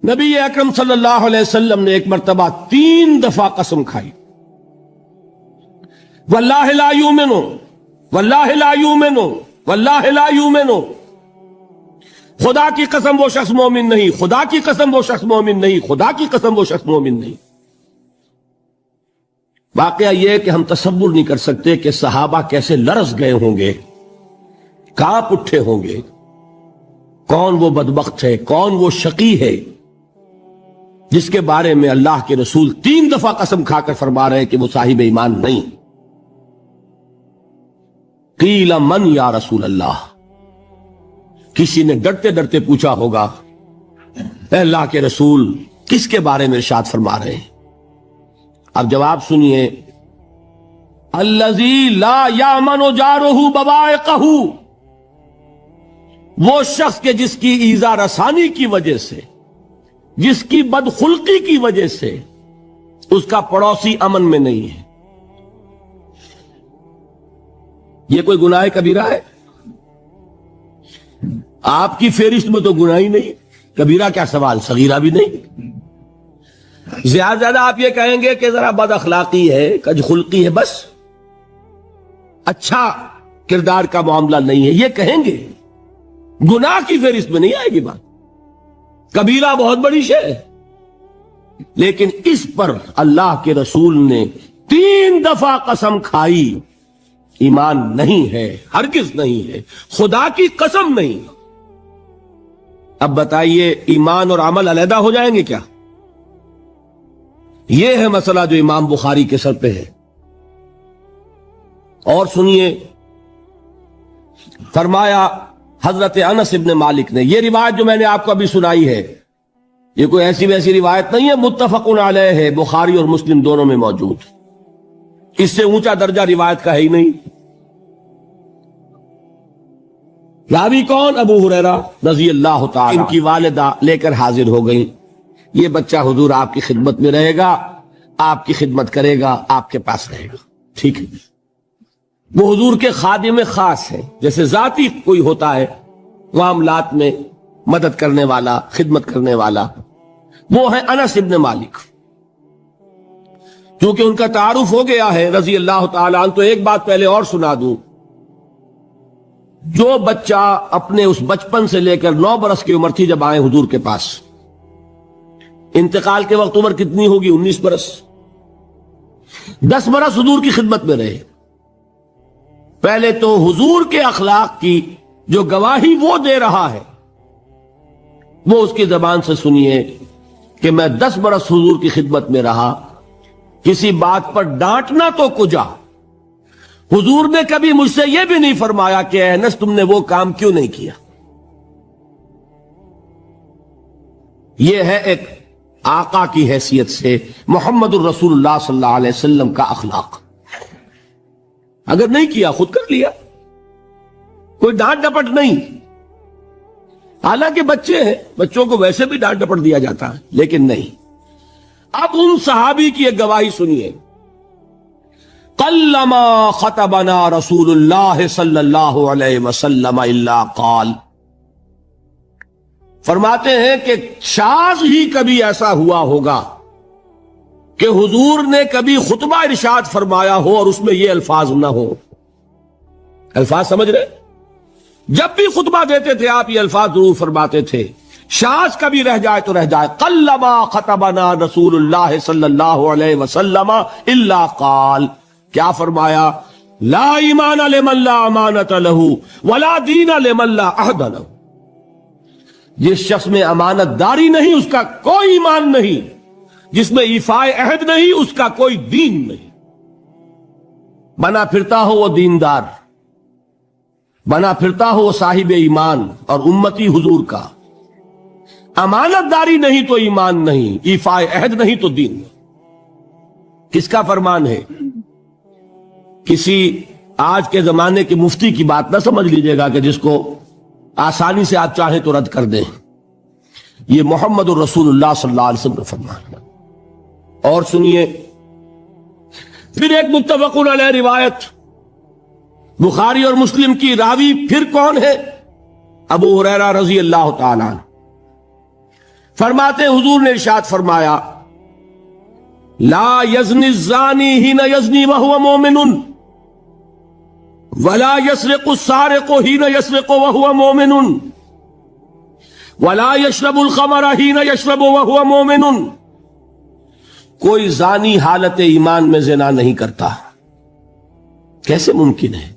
نبی اکرم صلی اللہ علیہ وسلم نے ایک مرتبہ 3 دفعہ قسم کھائی، واللہ لا یؤمنو، واللہ لا یؤمنو، واللہ لا یؤمنو، خدا کی قسم وہ شخص مومن نہیں، خدا کی قسم وہ شخص مومن نہیں، خدا کی قسم وہ شخص مومن نہیں۔ واقعہ یہ ہے کہ ہم تصور نہیں کر سکتے کہ صحابہ کیسے لرز گئے ہوں گے، کانپ اٹھے ہوں گے، کون وہ بدبخت ہے، کون وہ شقی ہے جس کے بارے میں اللہ کے رسول 3 دفعہ قسم کھا کر فرما رہے ہیں کہ وہ صاحب ایمان نہیں۔ قیل من یا رسول اللہ، کسی نے ڈرتے ڈرتے پوچھا ہوگا اے اللہ کے رسول کس کے بارے میں ارشاد فرما رہے ہیں؟ اب جواب سنیے، الذی لا یامن جارہ بوائقہ، وہ شخص کے جس کی ایذا رسانی کی وجہ سے، جس کی بدخلقی کی وجہ سے اس کا پڑوسی امن میں نہیں ہے۔ یہ کوئی گناہ کبیرہ ہے؟ آپ کی فہرست میں تو گناہ ہی نہیں، کبیرہ کیا سوال، صغیرہ بھی نہیں۔ زیادہ زیادہ آپ یہ کہیں گے کہ ذرا بد اخلاقی ہے، کج خلقی ہے، بس اچھا کردار کا معاملہ نہیں ہے، یہ کہیں گے، گناہ کی فہرست میں نہیں آئے گی بات۔ کبیرہ بہت بڑی شے ہے، لیکن اس پر اللہ کے رسول نے 3 دفعہ قسم کھائی، ایمان نہیں ہے، ہرگز نہیں ہے، خدا کی قسم نہیں۔ اب بتائیے ایمان اور عمل علیحدہ ہو جائیں گے کیا؟ یہ ہے مسئلہ جو امام بخاری کے سر پہ ہے۔ اور سنیے، فرمایا حضرت انس ابن مالک نے، یہ روایت جو میں نے آپ کو ابھی سنائی ہے یہ کوئی ایسی ویسی روایت نہیں ہے، متفق علیہ ہے، بخاری اور مسلم دونوں میں موجود، اس سے اونچا درجہ روایت کا ہے ہی نہیں۔ راوی کون؟ ابو ہریرہ رضی اللہ تعالی، ان کی والدہ لے کر حاضر ہو گئیں، یہ بچہ حضور آپ کی خدمت میں رہے گا، آپ کی خدمت کرے گا، آپ کے پاس رہے گا، ٹھیک ہے۔ وہ حضور کے خادم خاص ہے، جیسے ذاتی کوئی ہوتا ہے معاملات میں مدد کرنے والا، خدمت کرنے والا، وہ ہے انس ابن مالک۔ کیونکہ ان کا تعارف ہو گیا ہے رضی اللہ تعالیٰ عنہ، تو ایک بات پہلے اور سنا دوں، جو بچہ اپنے اس بچپن سے لے کر 9 برس کی عمر تھی جب آئے حضور کے پاس، انتقال کے وقت عمر کتنی ہوگی؟ 19 برس، 10 برس حضور کی خدمت میں رہے۔ پہلے تو حضور کے اخلاق کی جو گواہی وہ دے رہا ہے وہ اس کی زبان سے سنیے کہ میں 10 برس حضور کی خدمت میں رہا، کسی بات پر ڈانٹنا تو کجا، حضور نے کبھی مجھ سے یہ بھی نہیں فرمایا کہ اے انس تم نے وہ کام کیوں نہیں کیا۔ یہ ہے ایک آقا کی حیثیت سے محمد الرسول اللہ صلی اللہ علیہ وسلم کا اخلاق۔ اگر نہیں کیا خود کر لیا، کوئی ڈانٹ ڈپٹ نہیں۔ حالانکہ بچے ہیں، بچوں کو ویسے بھی ڈانٹ ڈپٹ دیا جاتا ہے، لیکن نہیں۔ اب ان صحابی کی ایک گواہی سنیے، قلما خطبنا رسول اللہ صلی اللہ علیہ وسلم الا قال، فرماتے ہیں کہ شاذ ہی کبھی ایسا ہوا ہوگا کہ حضور نے کبھی خطبہ ارشاد فرمایا ہو اور اس میں یہ الفاظ نہ ہو۔ الفاظ سمجھ رہے؟ جب بھی خطبہ دیتے تھے آپ یہ الفاظ ضرور فرماتے تھے، شاذ کبھی رہ جائے تو رہ جائے، قلما خطبنا رسول اللہ صلی اللہ علیہ وسلم الا قال، کیا فرمایا؟ لا ایمان لمن لا امانت لہ ولا دین لمن لا عہد لہ، جس شخص میں امانت داری نہیں اس کا کوئی ایمان نہیں، جس میں ایفائے عہد نہیں اس کا کوئی دین نہیں۔ بنا پھرتا ہو وہ دیندار، بنا پھرتا ہو وہ صاحب ایمان اور امتی حضور کا، امانت داری نہیں تو ایمان نہیں، ایفائے عہد نہیں تو دین نہیں۔ کس کا فرمان ہے؟ کسی آج کے زمانے کے مفتی کی بات نہ سمجھ لیجئے گا کہ جس کو آسانی سے آپ چاہیں تو رد کر دیں، یہ محمد الرسول اللہ صلی اللہ علیہ وسلم نے فرمایا۔ اور سنیے پھر ایک متفق علیہ روایت، بخاری اور مسلم کی، راوی پھر کون ہے؟ ابو ہریرہ رضی اللہ تعالیٰ عنہ۔ فرماتے حضور نے ارشاد فرمایا لا یزنی الزانی حین یزنی وہو مومن ولا یسرق السارق حین یسرق وہو مومن ولا یشرب الخمر حین یشرب وہو مومن. کوئی زانی حالت ایمان میں زنا نہیں کرتا. کیسے ممکن ہے؟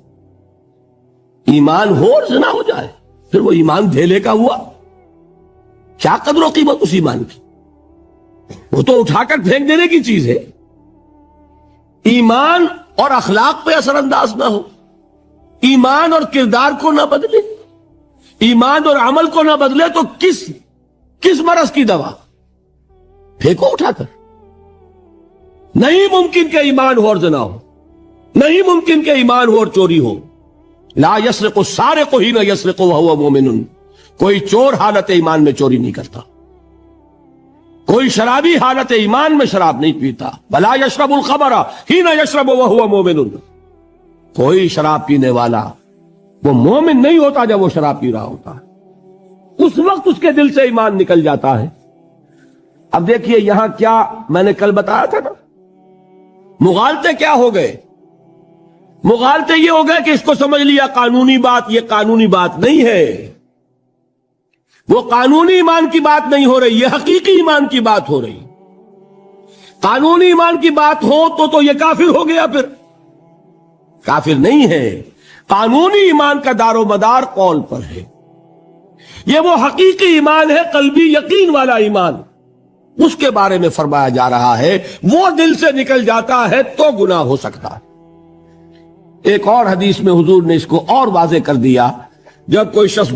ایمان ہو اور زنا ہو جائے، پھر وہ ایمان دھیلے کا ہوا. کیا قدر و قیمت اس ایمان کی؟ وہ تو اٹھا کر پھینک دینے کی چیز ہے. ایمان اور اخلاق پہ اثر انداز نہ ہو، ایمان اور کردار کو نہ بدلے، ایمان اور عمل کو نہ بدلے تو کس مرض کی دوا؟ پھینکو اٹھا کر. نہیں ممکن کہ ایمان ہو اور زنا ہو، نہیں ممکن کہ ایمان ہو اور چوری ہو. لا یسرق السارق حین یسرق وہو مومن. کوئی چور حالت ایمان میں چوری نہیں کرتا، کوئی شرابی حالت ایمان میں شراب نہیں پیتا. ولا یشرب الخمر حین یشرب وہو مومن. کوئی شراب پینے والا وہ مومن نہیں ہوتا جب وہ شراب پی رہا ہوتا ہے، اس وقت اس کے دل سے ایمان نکل جاتا ہے. اب دیکھیے یہاں کیا میں نے کل بتایا تھا نا، مغالطے کیا ہو گئے؟ مغالطے یہ ہو گئے کہ اس کو سمجھ لیا قانونی بات. یہ قانونی بات نہیں ہے، وہ قانونی ایمان کی بات نہیں ہو رہی، یہ حقیقی ایمان کی بات ہو رہی. قانونی ایمان کی بات ہو تو یہ کافر ہو گیا. پھر کافر نہیں ہے. قانونی ایمان کا دار و مدار قول پر ہے. یہ وہ حقیقی ایمان ہے، قلبی یقین والا ایمان. اس کے بارے میں فرمایا جا رہا ہے وہ دل سے نکل جاتا ہے تو گناہ ہو سکتا ہے. ایک اور حدیث میں حضور نے اس کو اور واضح کر دیا. جب کوئی شخص